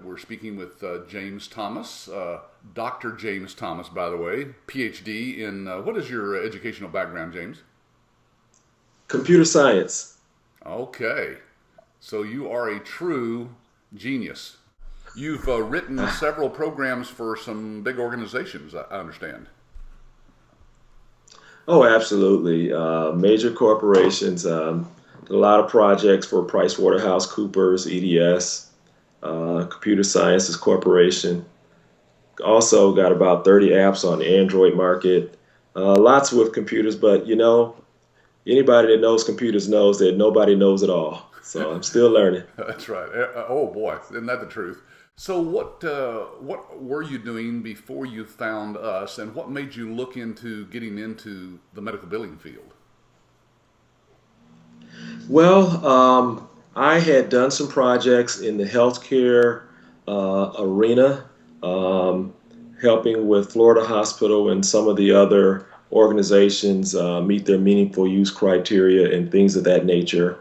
We're speaking with James Thomas, Dr. James Thomas, by the way, PhD in what is your educational background, James? Computer science. Okay, so you are a true genius. You've written several programs for some big organizations, I understand. Oh, absolutely. Major corporations, a lot of projects for PricewaterhouseCoopers, EDS, Computer Sciences Corporation. Also got about 30 apps on the Android market. Lots with computers, but anybody that knows computers knows that nobody knows it all. So I'm still learning. That's right. Oh boy, isn't that the truth? So what were you doing before you found us, and what made you look into getting into the medical billing field? Well, I had done some projects in the healthcare arena, um, helping with Florida Hospital and some of the other organizations meet their meaningful use criteria and things of that nature.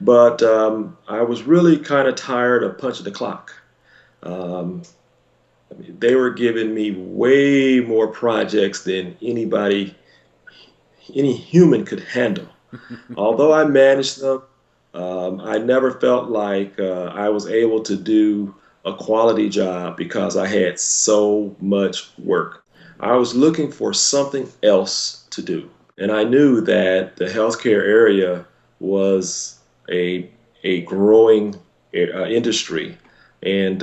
But I was really kind of tired of punching the clock. Um, I mean, they were giving me way more projects than any human could handle. Although I managed them, I never felt like I was able to do a quality job because I had so much work. I was looking for something else to do. And I knew that the healthcare area was a growing industry. And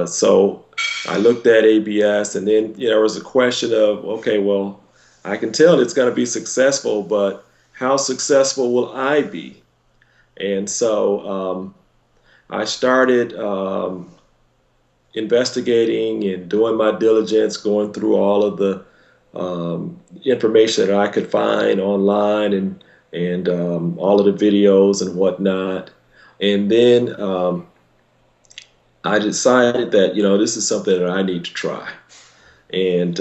so I looked at ABS, and then there was a question of, okay, well, I can tell it's going to be successful, but how successful will I be? And so I started investigating and doing my diligence, going through all of the information that I could find online and all of the videos and whatnot. And then I decided that this is something that I need to try. And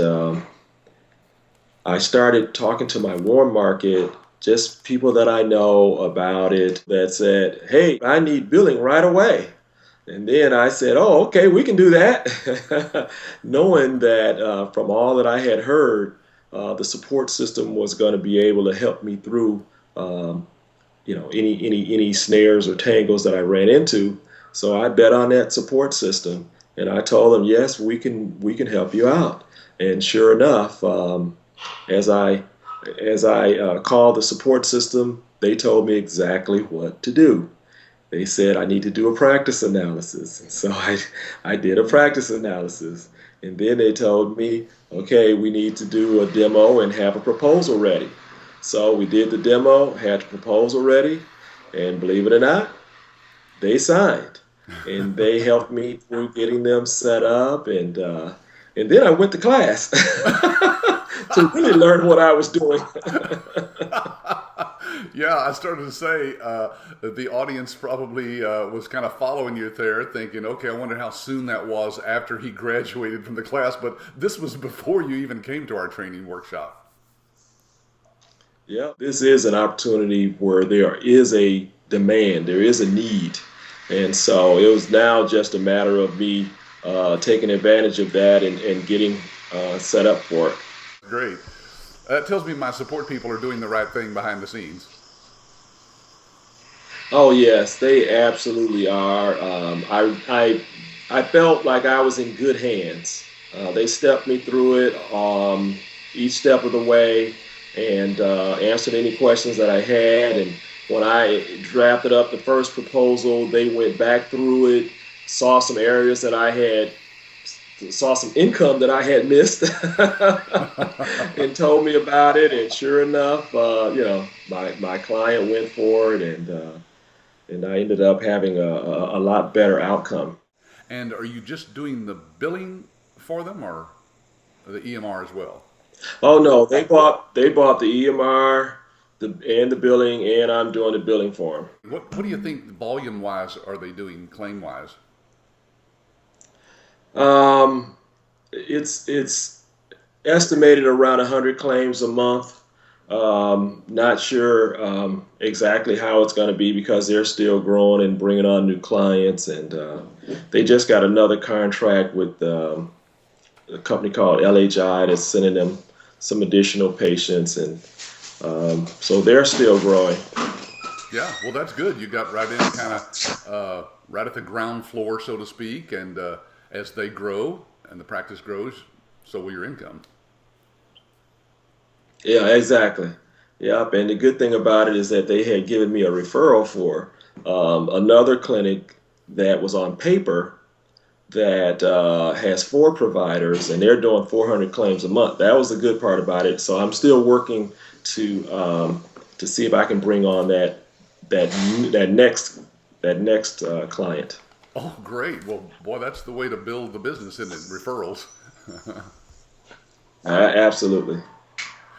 I started talking to my warm market, just people that I know about it that said, hey, I need billing right away. And then I said, oh, okay, we can do that. Knowing that from all that I had heard, the support system was going to be able to help me through, any snares or tangles that I ran into. So I bet on that support system, and I told them, yes, we can help you out. And sure enough, as I called the support system, they told me exactly what to do. They said I need to do a practice analysis. So I did a practice analysis. And then they told me, okay, we need to do a demo and have a proposal ready. So we did the demo, had the proposal ready, and believe it or not, they signed. And they helped me through getting them set up. And then I went to class to really learn what I was doing. Yeah, I started to say the audience probably was kind of following you there, thinking, okay, I wonder how soon that was after he graduated from the class. But this was before you even came to our training workshop. Yeah, this is an opportunity where there is a demand, there is a need. And so it was now just a matter of me taking advantage of that and getting set up for it. Great. That tells me my support people are doing the right thing behind the scenes. Oh yes, they absolutely are. I felt like I was in good hands. They stepped me through it each step of the way and answered any questions that I had. And when I drafted up the first proposal, they went back through it, saw some areas that I had saw some income that I had missed and told me about it. And sure enough, my client went for it, and I ended up having a lot better outcome. And are you just doing the billing for them or the EMR as well? Oh no, they bought the EMR and the billing, and I'm doing the billing for them. What do you think volume wise are they doing claim wise? It's estimated around 100 claims a month. Not sure exactly how it's going to be because they're still growing and bringing on new clients, and they just got another contract with a company called LHI that's sending them some additional patients, and so they're still growing. Yeah, well, that's good. You got right in kind of right at the ground floor, so to speak, and as they grow and the practice grows, so will your income. Yeah, exactly. Yep. And the good thing about it is that they had given me a referral for another clinic that was on paper that has four providers, and they're doing 400 claims a month. That was the good part about it. So I'm still working to see if I can bring on that that next client. Oh, great. Well, boy, that's the way to build the business, isn't it? Referrals. Absolutely.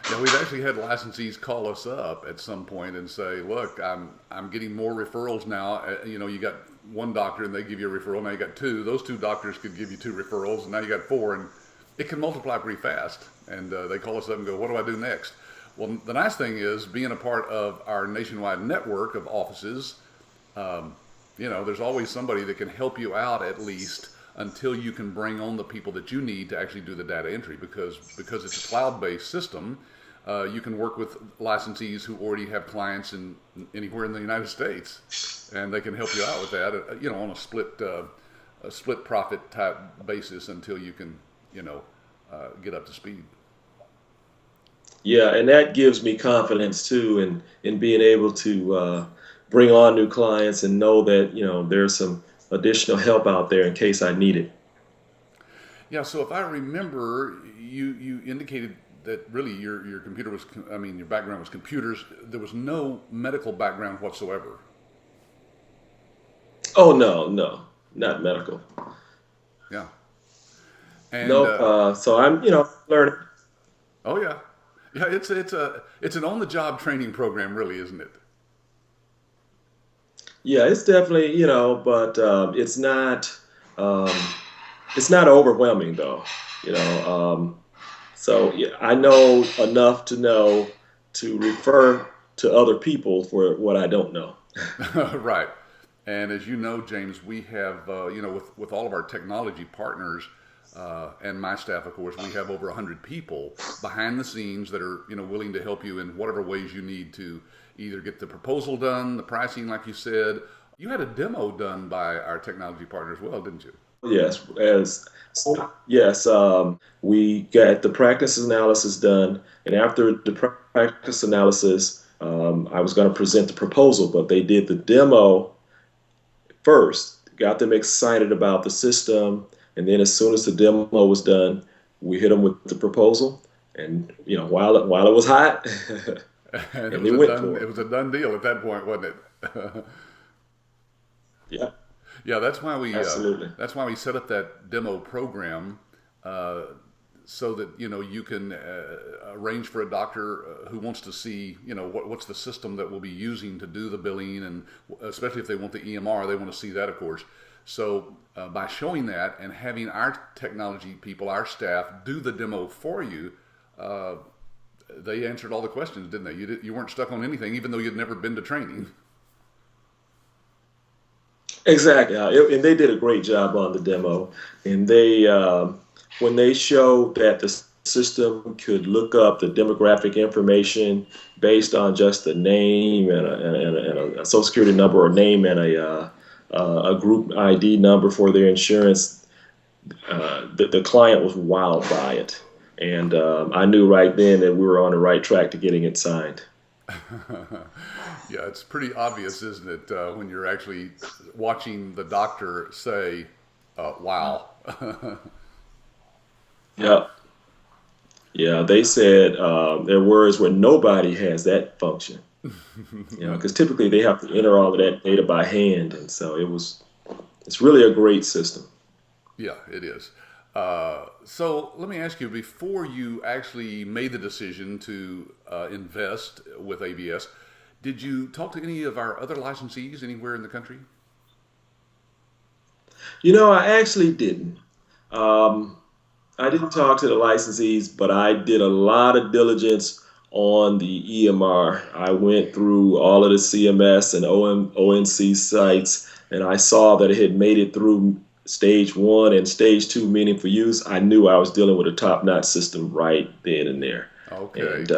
Yeah, we've actually had licensees call us up at some point and say, "Look, I'm getting more referrals now. You got one doctor and they give you a referral. Now you got two. Those two doctors could give you two referrals, and now you got four, and it can multiply pretty fast." And they call us up and go, "What do I do next?" Well, the nice thing is being a part of our nationwide network of offices. There's always somebody that can help you out at least until you can bring on the people that you need to actually do the data entry because it's a cloud-based system. You can work with licensees who already have clients in anywhere in the United States, and they can help you out with that. On a split profit type basis until you can get up to speed. Yeah, and that gives me confidence too in being able to bring on new clients and know that there's some additional help out there in case I need it. Yeah. So if I remember, you indicated that really your computer was, I mean, your background was computers. There was no medical background whatsoever. Oh no, no, not medical. Yeah. And Nope. So I'm learning. oh yeah, yeah. It's an on the job training program, really, isn't it? Yeah, it's definitely but um, it's not overwhelming though. You know, so yeah, I know enough to know to refer to other people for what I don't know. Right. And as you know, James, we have, with all of our technology partners and my staff, of course, we have over 100 people behind the scenes that are, willing to help you in whatever ways you need to either get the proposal done, the pricing, like you said. You had a demo done by our technology partner as well, didn't you? Yes, yes, we got the practice analysis done, and after the practice analysis, I was going to present the proposal, but they did the demo first, got them excited about the system, and then as soon as the demo was done, we hit them with the proposal, and while it was hot, And and they went for it it. was a done deal at that point, wasn't it? Yeah, Yeah, absolutely. that's why we set up that demo program uh, so that you can arrange for a doctor who wants to see what's the system that we'll be using to do the billing, and especially if they want the EMR, they want to see that, of course. So by showing that and having our technology people, our staff, do the demo for you, uh, they answered all the questions, didn't they? You weren't stuck on anything, even though you'd never been to training. Exactly, and they did a great job on the demo. And when they showed that the system could look up the demographic information based on just the name and a social security number or name and a group ID number for their insurance, the client was wowed by it. And I knew right then that we were on the right track to getting it signed. Yeah, it's pretty obvious, isn't it, when you're actually watching the doctor say, "Wow." Yeah. Yeah, they said their words were nobody has that function. Because typically they have to enter all of that data by hand, and so it's really a great system. Yeah, it is. So let me ask you: before you actually made the decision to invest with ABS, did you talk to any of our other licensees anywhere in the country? I actually didn't. Um, I didn't talk to the licensees, but I did a lot of diligence on the EMR. I went through all of the CMS and ONC sites, and I saw that it had made it through stage 1 and stage 2 meaningful use. I knew I was dealing with a top-notch system right then and there. Okay. And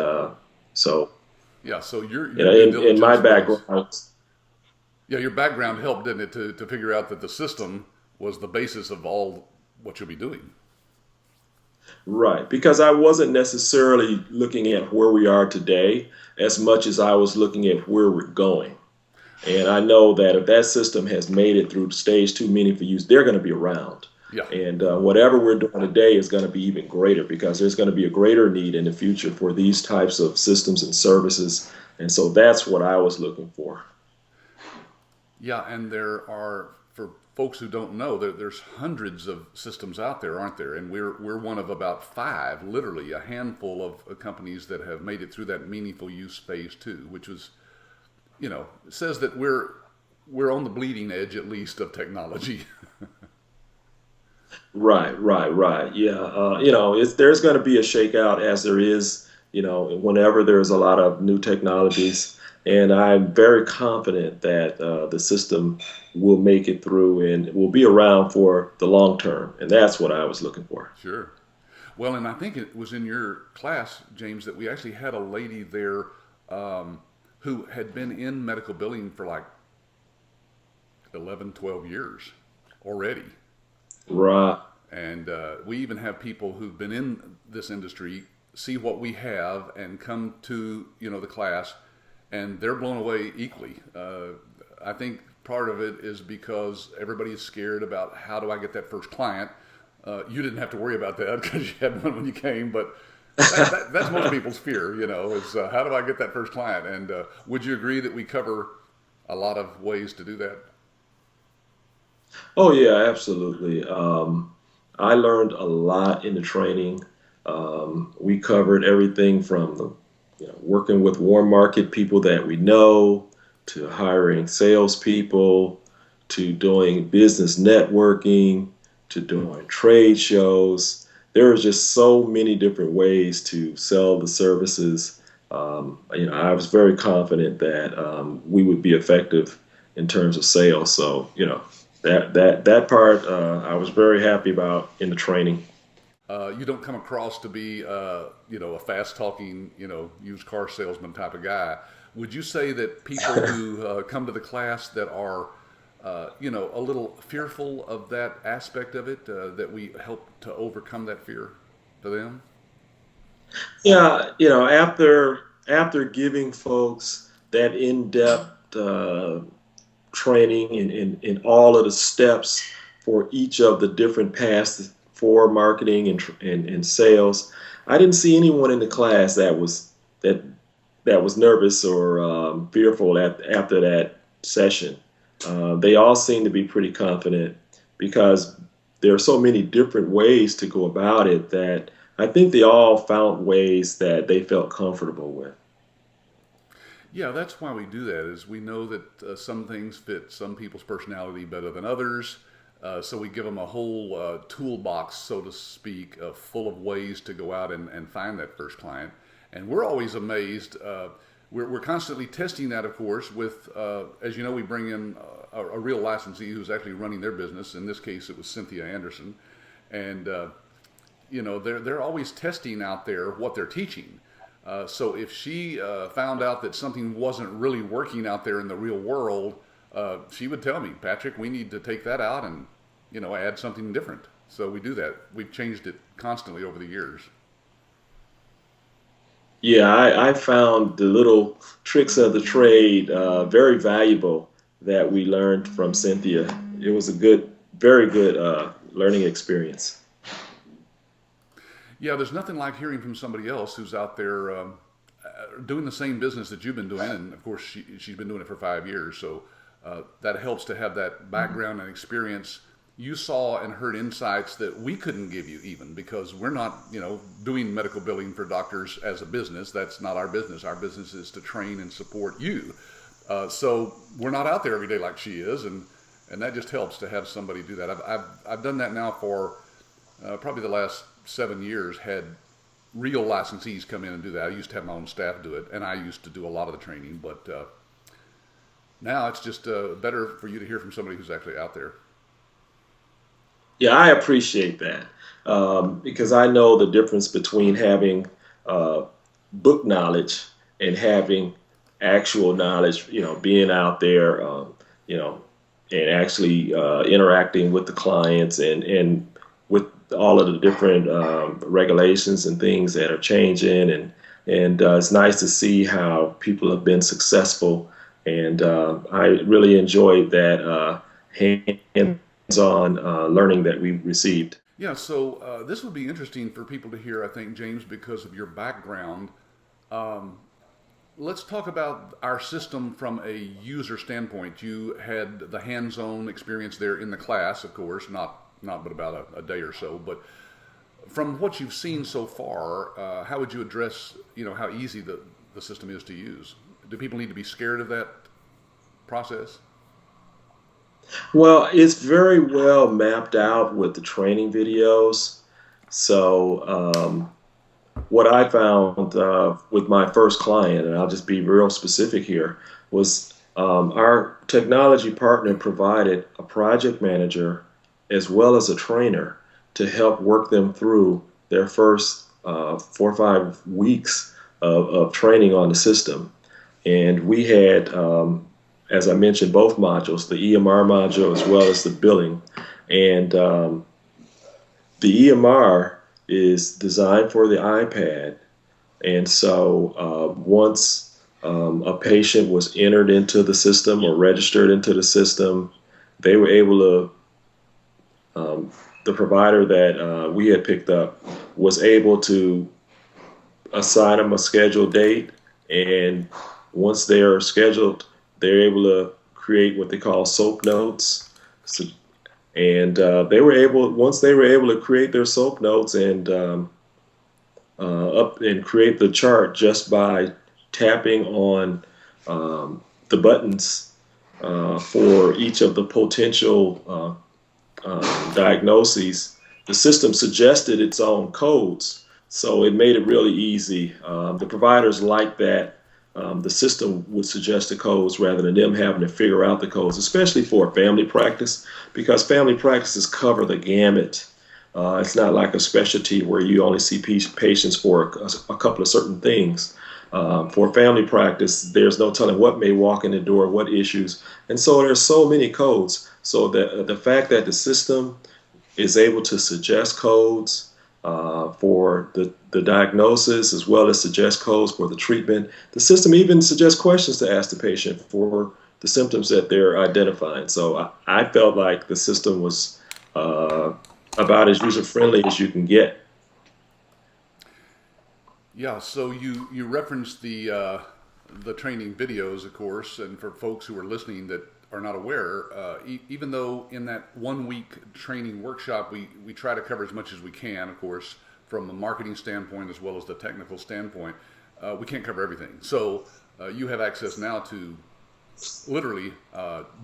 so, Yeah. So your due in my diligence was, background, yeah, your background helped, didn't it, to figure out that the system was the basis of all what you'll be doing. right, because I wasn't necessarily looking at where we are today as much as I was looking at where we're going. And I know that if that system has made it through stage 2 meaningful use, they're going to be around. Yeah. And whatever we're doing today is going to be even greater because there's going to be a greater need in the future for these types of systems and services. And so that's what I was looking for. Yeah, and there are, for folks who don't know, there's hundreds of systems out there, aren't there? And we're one of about 5, literally a handful of companies that have made it through that meaningful use phase 2, which was, says that we're on the bleeding edge at least of technology. Right. Yeah. There's going to be a shakeout as there is, whenever there's a lot of new technologies. And I'm very confident that the system will make it through and will be around for the long term. And that's what I was looking for. Sure. Well, and I think it was in your class, James, that we actually had a lady there who had been in medical billing for like 11, 12 years already. Right. And we even have people who've been in this industry see what we have and come to, the class, and they're blown away equally. I think part of it is because everybody is scared about how do I get that first client. You didn't have to worry about that because you had one when you came, but that's most people's fear, is how do I get that first client? And would you agree that we cover a lot of ways to do that? Oh, yeah, absolutely. I learned a lot in the training. We covered everything from working with warm market people that we know, to hiring salespeople, to doing business networking, to doing trade shows. There are just so many different ways to sell the services. I was very confident that we would be effective in terms of sales. So, that part I was very happy about in the training. You don't come across to be, a fast-talking, used car salesman type of guy. Would you say that people who come to the class that are, a little fearful of that aspect of it, that we help to overcome that fear to them? Yeah, after giving folks that in-depth training in all of the steps for each of the different paths for marketing and sales, I didn't see anyone in the class that was nervous or fearful after that session. They all seemed to be pretty confident because there are so many different ways to go about it that I think they all found ways that they felt comfortable with. Yeah, that's why we do that, is we know that some things fit some people's personality better than others. So we give them a whole toolbox, so to speak, full of ways to go out and find that first client. And we're always amazed. We're constantly testing that, of course, with, as you know, we bring in a real licensee who's actually running their business. In this case, it was Cynthia Anderson. And, they're always testing out there what they're teaching. So if she found out that something wasn't really working out there in the real world, she would tell me, Patrick, we need to take that out and, add something different. So we do that. We've changed it constantly over the years. Yeah, I found the little tricks of the trade very valuable that we learned from Cynthia. It was very good learning experience. Yeah, there's nothing like hearing from somebody else who's out there doing the same business that you've been doing. And of course, she's been doing it for 5 years. So that helps to have that background and experience. You saw and heard insights that we couldn't give you even because we're not, doing medical billing for doctors as a business. That's not our business. Our business is to train and support you. So we're not out there every day like she is. And that just helps to have somebody do that. I've done that now for probably the last 7 years, had real licensees come in and do that. I used to have my own staff do it, and I used to do a lot of the training, but now it's just better for you to hear from somebody who's actually out there. Yeah, I appreciate that because I know the difference between having uh, book knowledge and having actual knowledge. Being out there, you know, and actually interacting with the clients and with all of the different regulations and things that are changing, and it's nice to see how people have been successful, and I really enjoyed that hands-on learning that we received. Yeah, so this would be interesting for people to hear, I think, James, because of your background. Um, let's talk about our system from a user standpoint. You had the hands-on experience there in the class, of course, not but about a day or so. But from what you've seen so far, how would you address, how easy the system is to use? Do people need to be scared of that process? Well, it's very well mapped out with the training videos. So, what I found with my first client, and I'll just be real specific here, was our technology partner provided a project manager as well as a trainer to help work them through their first 4 or 5 weeks of training on the system. And we had, as I mentioned, both modules, the EMR module as well as the billing. And the EMR is designed for the iPad. And so once a patient was entered into the system or registered into the system, they were able to, the provider that we had picked up was able to assign them a scheduled date. And once they're scheduled, they're able to create what they call SOAP notes. So, and once they were able to create their SOAP notes and up and create the chart just by tapping on the buttons for each of the potential diagnoses, the system suggested its own codes. So it made it really easy. The providers liked that. The system would suggest the codes rather than them having to figure out the codes, especially for family practice, because family practices cover the gamut. It's not like a specialty where you only see patients for a couple of certain things. For family practice, there's no telling what may walk in the door, what issues. And so there's so many codes. So the fact that the system is able to suggest codes for the diagnosis as well as suggest codes for the treatment. The system even suggests questions to ask the patient for the symptoms that they're identifying. So I felt like the system was about as user-friendly as you can get. Yeah, so you referenced the training videos, of course, and for folks who are listening that are not aware, even though in that 1 week training workshop we try to cover as much as we can, of course, from a marketing standpoint as well as the technical standpoint, we can't cover everything. So you have access now to literally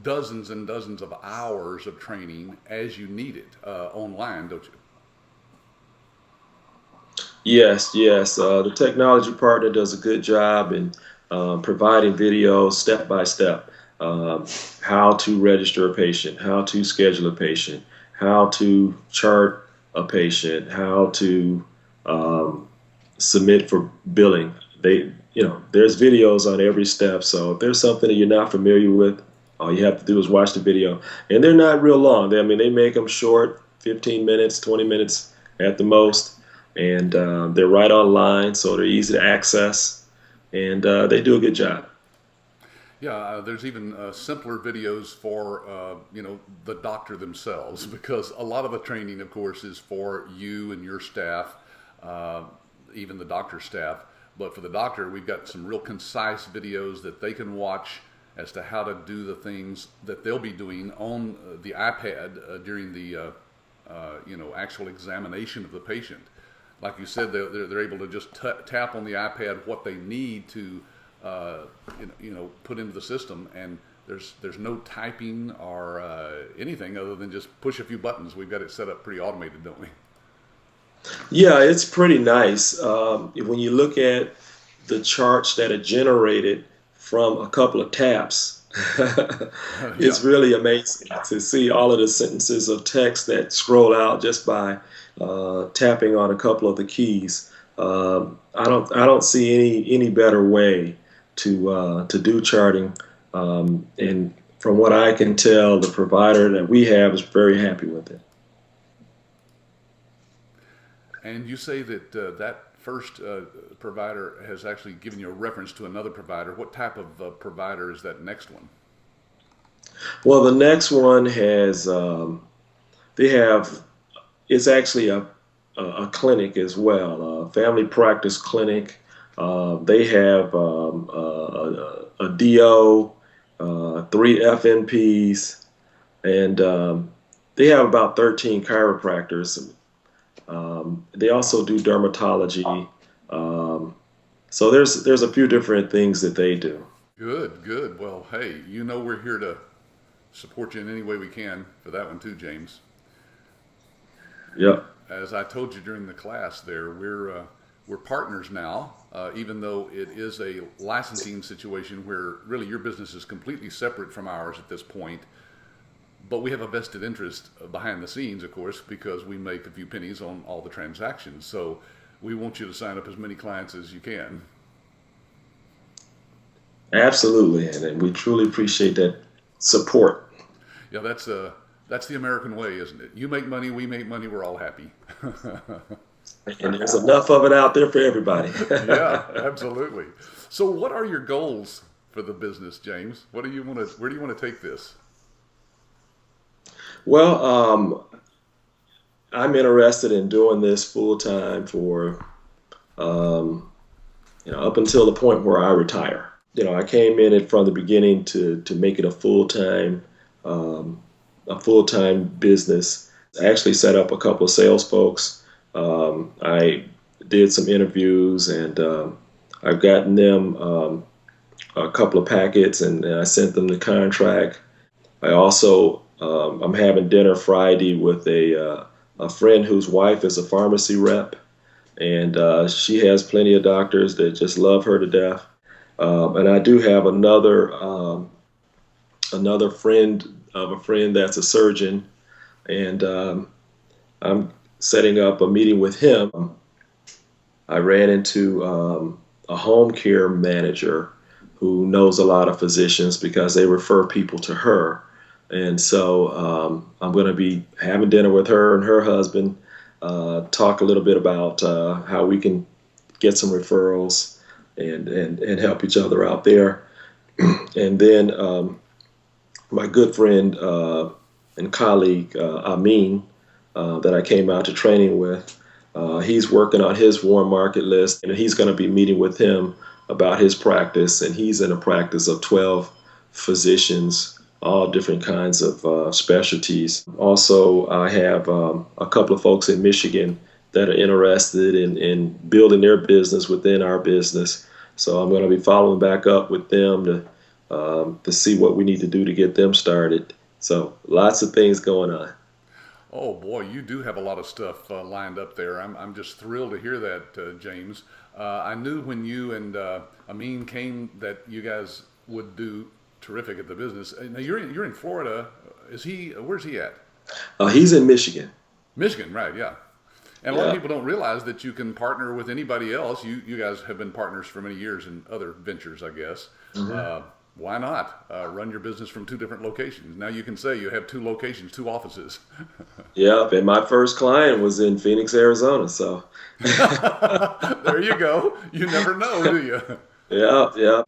dozens and dozens of hours of training as you need it online, don't you? Yes, yes. The technology partner does a good job in providing videos step by step, how to register a patient, how to schedule a patient, how to chart a patient, how to submit for billing. There's videos on every step. So if there's something that you're not familiar with, all you have to do is watch the video. And they're not real long. They make them short, 15 minutes, 20 minutes at the most. And they're right online, so they're easy to access. And they do a good job. Yeah, there's even simpler videos for the doctor themselves, because a lot of the training, of course, is for you and your staff, even the doctor's staff. But for the doctor, we've got some real concise videos that they can watch as to how to do the things that they'll be doing on the iPad during the actual examination of the patient. Like you said, they're able to just tap on the iPad what they need to put into the system, and there's no typing or anything other than just push a few buttons. We've got it set up pretty automated, don't we? Yeah, it's pretty nice. When you look at the charts that are generated from a couple of taps, Yeah. it's really amazing to see all of the sentences of text that scroll out just by tapping on a couple of the keys. I don't see any better way to do charting. And from what I can tell, the provider that we have is very happy with it. And you say that that first provider has actually given you a reference to another provider. What type of provider is that next one? Well, the next one has they have it's actually a clinic as well, a family practice clinic. They have a DO, three FNPs, and they have about 13 chiropractors. They also Wow. do dermatology. Um, so there's a few different things that they do. Good, good. Well, hey, you know we're here to support you in any way we can for that one too, James. Yep, As I told you during the class, there we're partners now, even though it is a licensing situation where really your business is completely separate from ours at this point. But we have a vested interest behind the scenes, of course, because we make a few pennies on all the transactions. So we want you to sign up as many clients as you can. absolutely, and we truly appreciate that support. Yeah, that's the American way, isn't it? You make money, we make money, we're all happy. And there's enough of it out there for everybody. Yeah, absolutely. So, what are your goals for the business, James? What do you want to? Where do you want to take this? Well, I'm interested in doing this full time for um, up until the point where I retire. I came in it from the beginning to make it um, a full time business. I actually set up a couple of sales folks. I did some interviews, and I've gotten them a couple of packets, and I sent them the contract. I also I'm having dinner Friday with a friend whose wife is a pharmacy rep, and she has plenty of doctors that just love her to death. And I do have another friend of a friend that's a surgeon, and I'm setting up a meeting with him. I ran into a home care manager who knows a lot of physicians because they refer people to her. And so I'm going to be having dinner with her and her husband, talk a little bit about how we can get some referrals and help each other out there. And then my good friend and colleague, Amin, that I came out to training with, he's working on his warm market list, and he's going to be meeting with him about his practice. And he's in a practice of 12 physicians, all different kinds of specialties. Also, I have a couple of folks in Michigan that are interested in building their business within our business. So I'm going to be following back up with them to see what we need to do to get them started. So lots of things going on. Oh boy, you do have a lot of stuff lined up there. I'm just thrilled to hear that, James. I knew when you and Amin came that you guys would do terrific at the business. Now you're in Florida. Is he? Where's he at? He's in Michigan. Michigan, right? Yeah. And a lot of Yeah. people don't realize that you can partner with anybody else. You guys have been partners for many years in other ventures, I guess. Mhm. Why not run your business from two different locations? Now you can say you have two locations, two offices. Yep. And my first client was in Phoenix, Arizona. So, There you go. You never know, do you? yeah, yeah.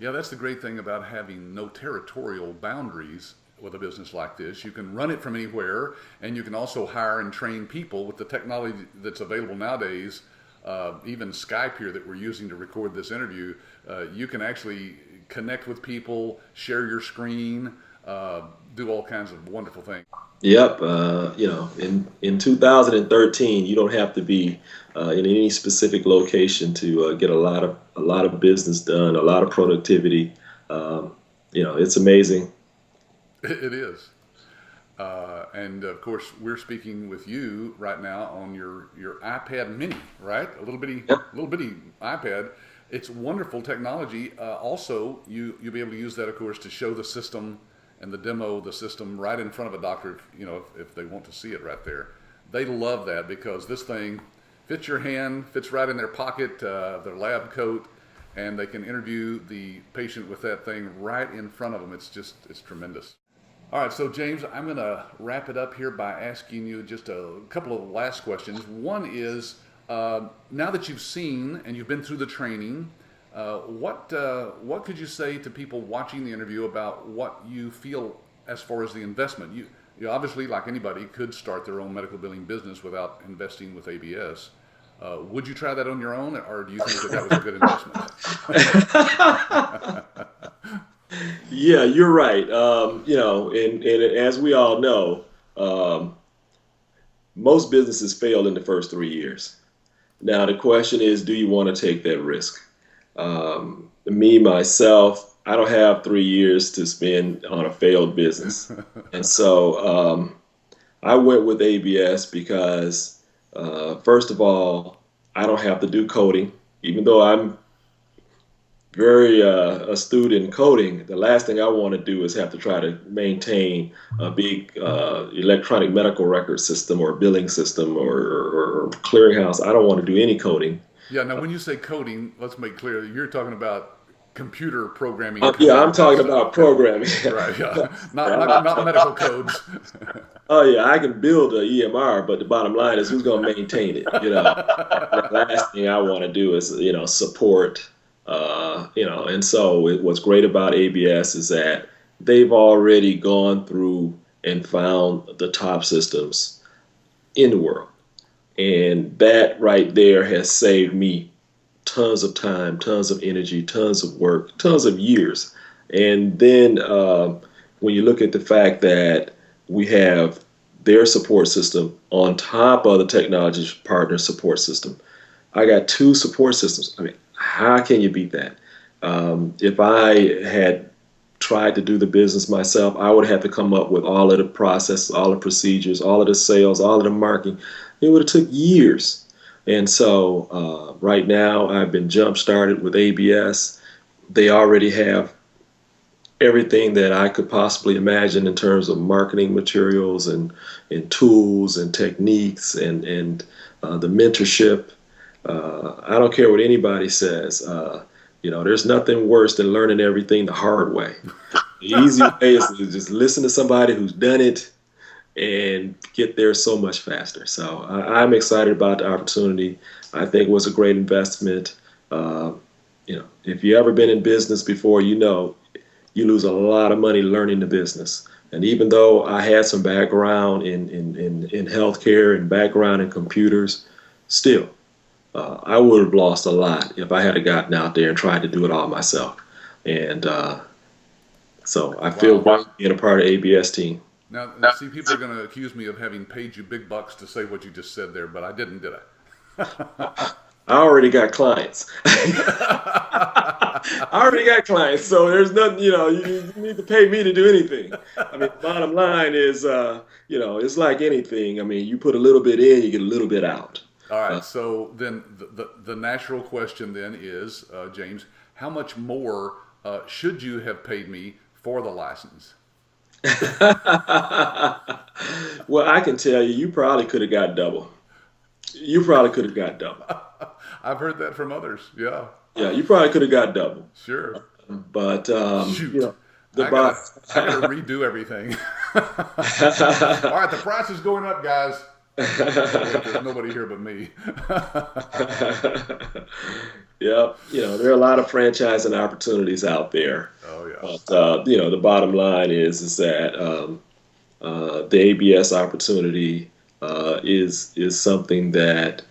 Yeah, that's the great thing about having no territorial boundaries with a business like this. You can run it from anywhere, and you can also hire and train people with the technology that's available nowadays. Even Skype here that we're using to record this interview, you can actually connect with people, share your screen, do all kinds of wonderful things. Yep. In 2013, you don't have to be in any specific location to get a lot of business done, a lot of productivity. It's amazing. It is. And of course, we're speaking with you right now on your iPad Mini, right? A little bitty iPad. It's wonderful technology. Also, you'll be able to use that, of course, to show the system and the demo the system right in front of a doctor. If they want to see it right there, they love that because this thing fits your hand, fits right in their pocket, their lab coat, and they can interview the patient with that thing right in front of them. It's tremendous. All right, so James, I'm going to wrap it up here by asking you just a couple of last questions. One is, now that you've seen and you've been through the training, what could you say to people watching the interview about what you feel as far as the investment? You obviously, like anybody, could start their own medical billing business without investing with ABS. Would you try that on your own, or do you think that was a good investment? Yeah, you're right. And as we all know, most businesses fail in the first 3 years. Now, the question is, do you want to take that risk? Me, myself, I don't have 3 years to spend on a failed business. And so I went with ABS because, first of all, I don't have to do coding. Even though I'm very astute in coding, the last thing I want to do is have to try to maintain a big electronic medical record system or billing system or clearinghouse. I don't want to do any coding. Yeah, now when you say coding, let's make clear, you're talking about computer programming. Yeah, I'm talking about programming. Right, yeah. Not medical codes. Oh yeah, I can build a EMR, but the bottom line is who's going to maintain it. The last thing I want to do is support. And so what's great about ABS is that they've already gone through and found the top systems in the world. And that right there has saved me tons of time, tons of energy, tons of work, tons of years. And then when you look at the fact that we have their support system on top of the technology partner support system, I got 2 support systems. I mean, how can you beat that? If I had tried to do the business myself, I would have to come up with all of the processes, all the procedures, all of the sales, all of the marketing. It would have took years. And so right now I've been jump started with ABS. They already have everything that I could possibly imagine in terms of marketing materials and tools and techniques and the mentorship. I don't care what anybody says. There's nothing worse than learning everything the hard way. The easy way is to just listen to somebody who's done it and get there so much faster. So I'm excited about the opportunity. I think it was a great investment. If you've ever been in business before, you lose a lot of money learning the business. And even though I had some background in healthcare and background in computers, still, I would have lost a lot if I had gotten out there and tried to do it all myself. And so I feel great being a part of ABS team. Now, see, people are going to accuse me of having paid you big bucks to say what you just said there, but I didn't, did I? I already got clients. I already got clients, so there's nothing, you need to pay me to do anything. I mean, bottom line is, it's like anything. I mean, you put a little bit in, you get a little bit out. All right, so then the natural question then is, James, how much more should you have paid me for the license? Well, I can tell you probably could have got double. You probably could have got double. I've heard that from others. Yeah. Yeah, you probably could have got double. Sure. But shoot, I gotta redo everything. All right, the price is going up, guys. There's nobody here but me. Yep. There are a lot of franchising opportunities out there. Oh yeah. But the bottom line is that the ABS opportunity is something that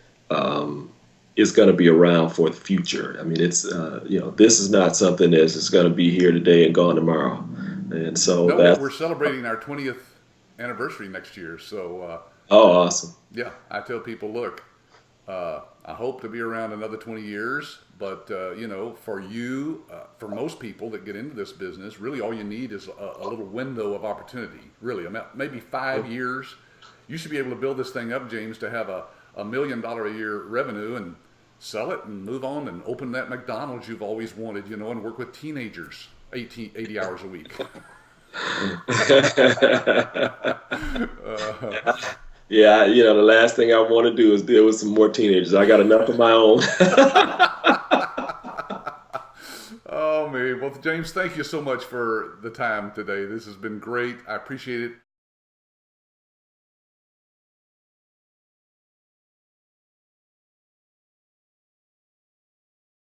is going to be around for the future. I mean, it's this is not something that's just going to be here today and gone tomorrow. And so we're celebrating our 20th anniversary next year. So oh, awesome. Yeah, I tell people, look, I hope to be around another 20 years, but for you, for most people that get into this business, really all you need is a little window of opportunity. Really, maybe 5 years. You should be able to build this thing up, James, to have a $1 million a year revenue and sell it and move on and open that McDonald's you've always wanted, and work with teenagers 80 hours a week. Yeah, the last thing I want to do is deal with some more teenagers. I got enough of my own. Oh, man. Well, James, thank you so much for the time today. This has been great. I appreciate it.